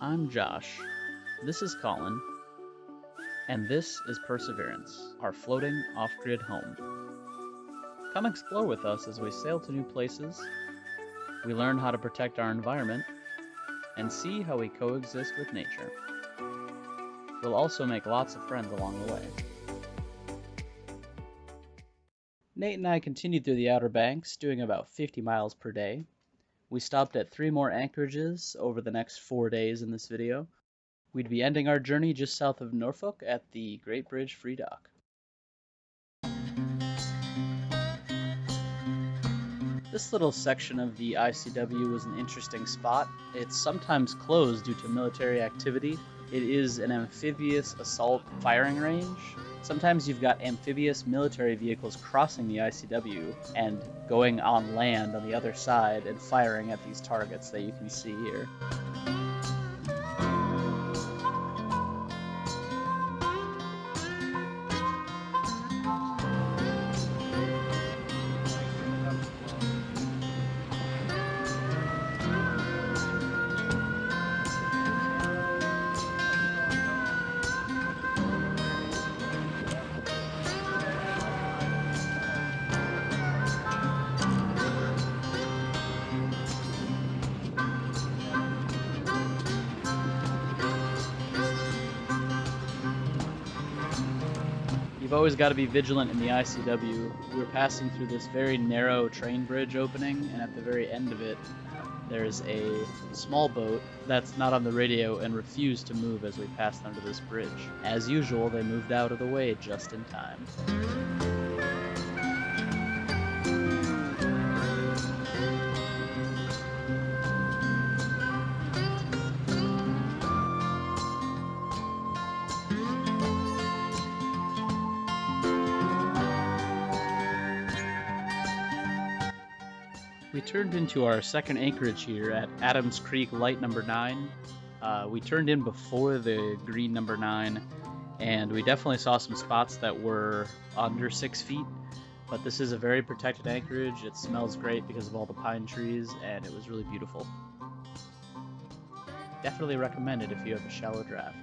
I'm Josh, this is Colin, and this is Perseverance, our floating off-grid home. Come explore with us as we sail to new places, we learn how to protect our environment, and see how we coexist with nature. We'll also make lots of friends along the way. Nate and I continued through the Outer Banks, doing about 50 miles per day. We stopped at 3 more anchorages over the next 4 days in this video. We'd be ending our journey just south of Norfolk at the Great Bridge Free Dock. This little section of the ICW was an interesting spot. It's sometimes closed due to military activity. It is an amphibious assault firing range. Sometimes you've got amphibious military vehicles crossing the ICW and going on land on the other side and firing at these targets that you can see here. You've always got to be vigilant in the ICW. We're passing through this very narrow train bridge opening, and at the very end of it, there's a small boat that's not on the radio and refused to move as we passed under this bridge. As usual, they moved out of the way just in time. We turned into our second anchorage here at Adams Creek Light number 9. We turned in before the green number 9, and we definitely saw some spots that were under 6 feet, but this is a very protected anchorage. It smells great because of all the pine trees, and it was really beautiful. Definitely recommend it if you have a shallow draft.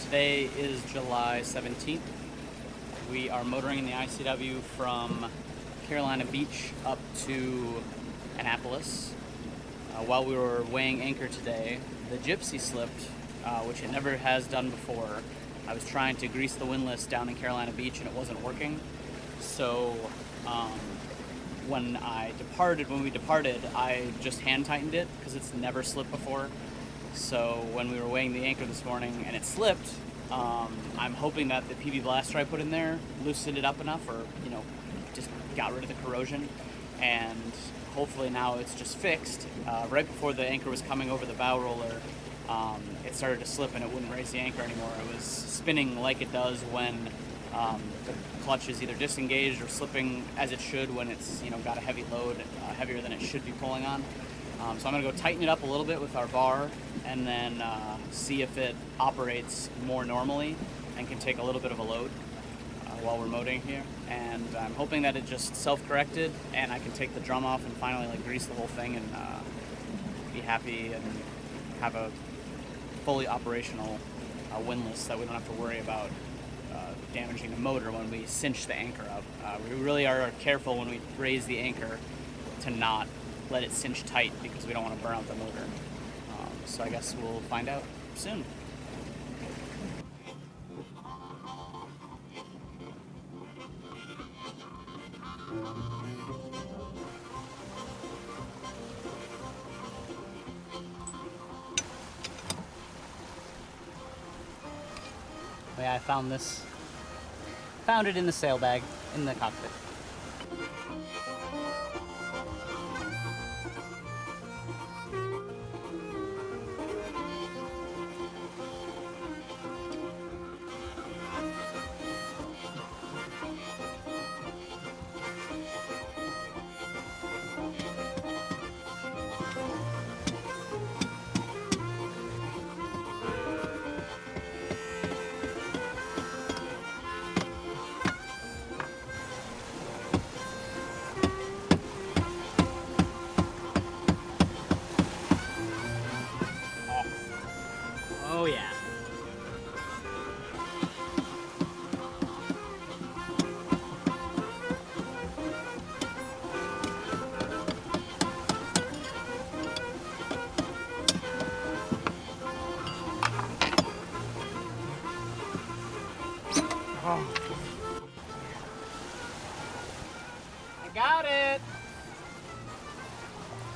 Today is July 17th. We are motoring in the ICW from Carolina Beach up to Annapolis. While we were weighing anchor today, the Gypsy slipped, which it never has done before. I was trying to grease the windlass down in Carolina Beach and it wasn't working. So when we departed, I just hand tightened it because it's never slipped before. So when we were weighing the anchor this morning and it slipped, I'm hoping that the PB blaster I put in there loosened it up enough, or just got rid of the corrosion, and hopefully now it's just fixed. Right before the anchor was coming over the bow roller, it started to slip and it wouldn't raise the anchor anymore. It was spinning like it does when the clutch is either disengaged or slipping as it should when it's got a heavy load, heavier than it should be pulling on. So I'm going to go tighten it up a little bit with our bar and then see if it operates more normally and can take a little bit of a load while we're motoring here. And I'm hoping that it just self-corrected and I can take the drum off and finally grease the whole thing and be happy and have a fully operational windlass that we don't have to worry about damaging the motor when we cinch the anchor up. We really are careful when we raise the anchor to not let it cinch tight because we don't want to burn out the motor. So I guess we'll find out soon. Yeah, I found this. Found it in the sail bag in the cockpit.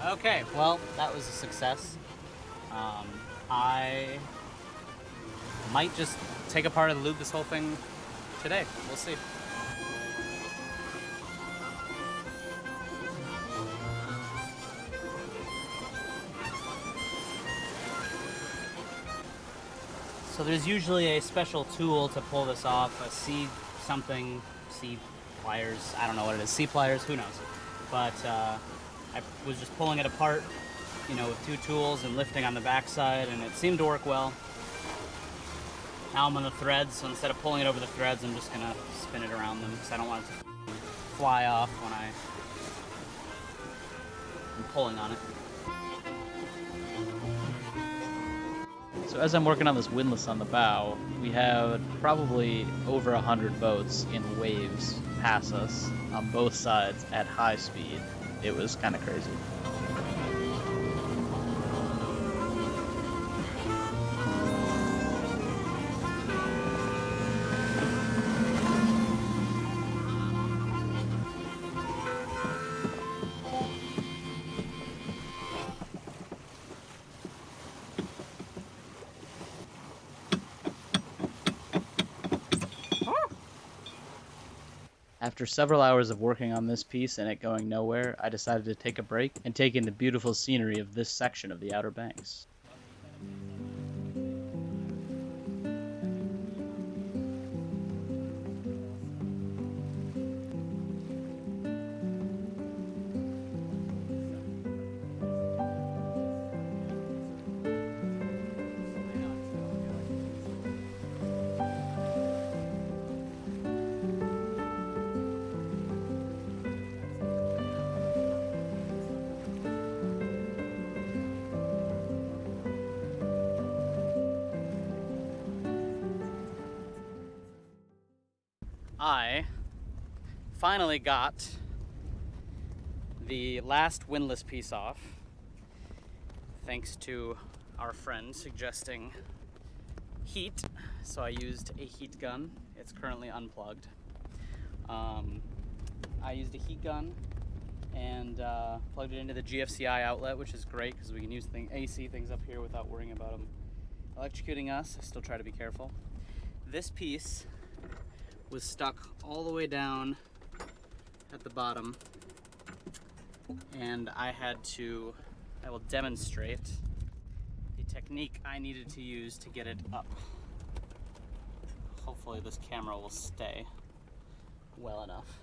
Okay, well, that was a success. I might just take apart and lube this whole thing today. We'll see. So there's usually a special tool to pull this off, a C pliers, I don't know what it is, C pliers, who knows. But I was just pulling it apart, you know, with two tools and lifting on the backside, and it seemed to work well. Now I'm on the threads, so instead of pulling it over the threads, I'm just gonna spin it around them because I don't want it to fly off when I'm pulling on it. So as I'm working on this windlass on the bow, we had probably over 100 boats in waves pass us on both sides at high speed. It was kind of crazy. After several hours of working on this piece and it going nowhere, I decided to take a break and take in the beautiful scenery of this section of the Outer Banks. I finally got the last windlass piece off, thanks to our friend suggesting heat. So I used a heat gun. It's currently unplugged. I used a heat gun and plugged it into the GFCI outlet, which is great because we can use AC things up here without worrying about them electrocuting us. I still try to be careful. This piece was stuck all the way down at the bottom, and I will demonstrate the technique I needed to use to get it up. Hopefully this camera will stay well enough.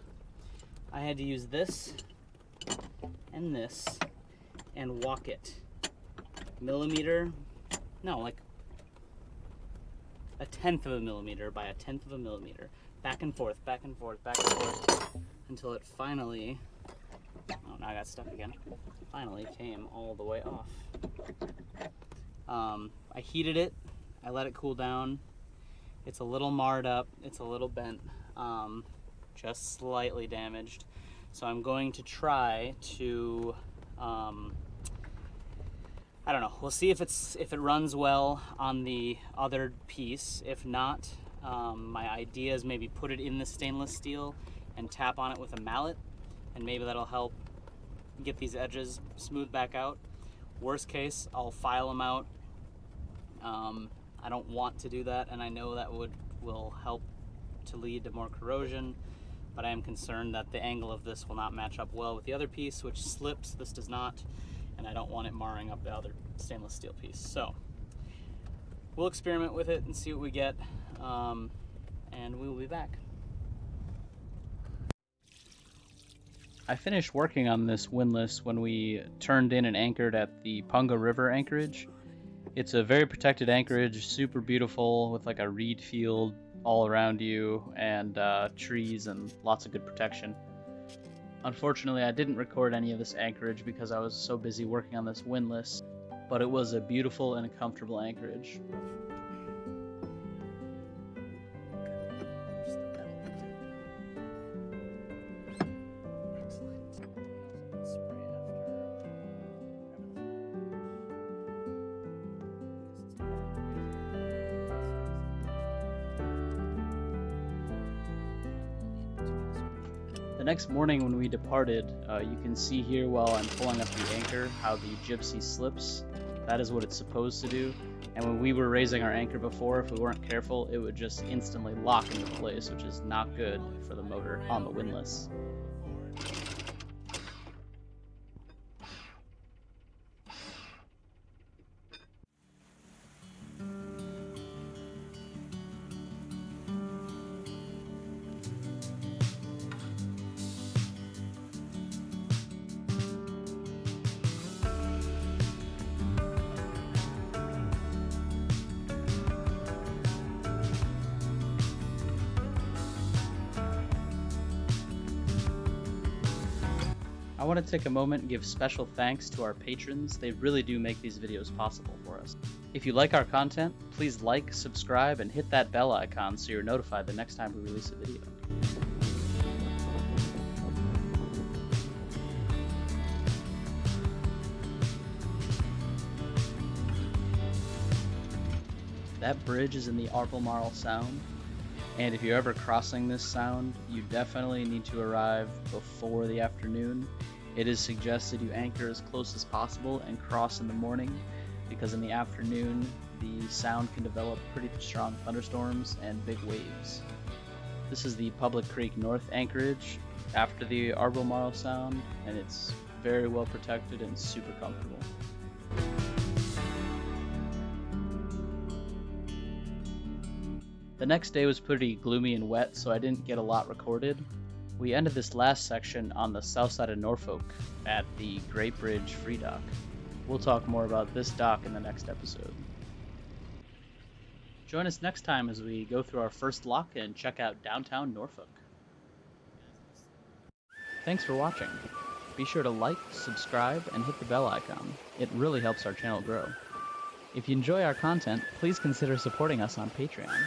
I had to use this and walk it like a 1/10 of a millimeter by a 1/10 of a millimeter, back and forth, back and forth, back and forth, until it finally, oh, now I got stuck again, finally came all the way off. I heated it, I let it cool down. It's a little marred up, it's a little bent, just slightly damaged. So I'm going to try to, I don't know, we'll see if it runs well on the other piece. If not, my idea is maybe put it in the stainless steel and tap on it with a mallet, and maybe that'll help get these edges smoothed back out. Worst case, I'll file them out. I don't want to do that, and I know that will help to lead to more corrosion, but I am concerned that the angle of this will not match up well with the other piece, which slips. This does not, and I don't want it marring up the other stainless steel piece. So we'll experiment with it and see what we get, and we will be back. I finished working on this windlass when we turned in and anchored at the Punga River anchorage. It's a very protected anchorage, super beautiful, with like a reed field all around you and trees and lots of good protection. Unfortunately, I didn't record any of this anchorage because I was so busy working on this windlass, but it was a beautiful and a comfortable anchorage. The next morning when we departed, you can see here while I'm pulling up the anchor how the gypsy slips. That is what it's supposed to do. And when we were raising our anchor before, if we weren't careful, it would just instantly lock into place, which is not good for the motor on the Windlass. I want to take a moment and give special thanks to our patrons. They really do make these videos possible for us. If you like our content, please like, subscribe, and hit that bell icon so you're notified the next time we release a video. That bridge is in the Albemarle Sound, and if you're ever crossing this sound, you definitely need to arrive before the afternoon. It is suggested you anchor as close as possible and cross in the morning, because in the afternoon the sound can develop pretty strong thunderstorms and big waves. This is the Public Creek North anchorage after the Albemarle Sound, and it's very well protected and super comfortable. The next day was pretty gloomy and wet, so I didn't get a lot recorded. We ended this last section on the south side of Norfolk at the Great Bridge Free Dock. We'll talk more about this dock in the next episode. Join us next time as we go through our first lock and check out downtown Norfolk. Thanks for watching. Be sure to like, subscribe, and hit the bell icon. It really helps our channel grow. If you enjoy our content, please consider supporting us on Patreon.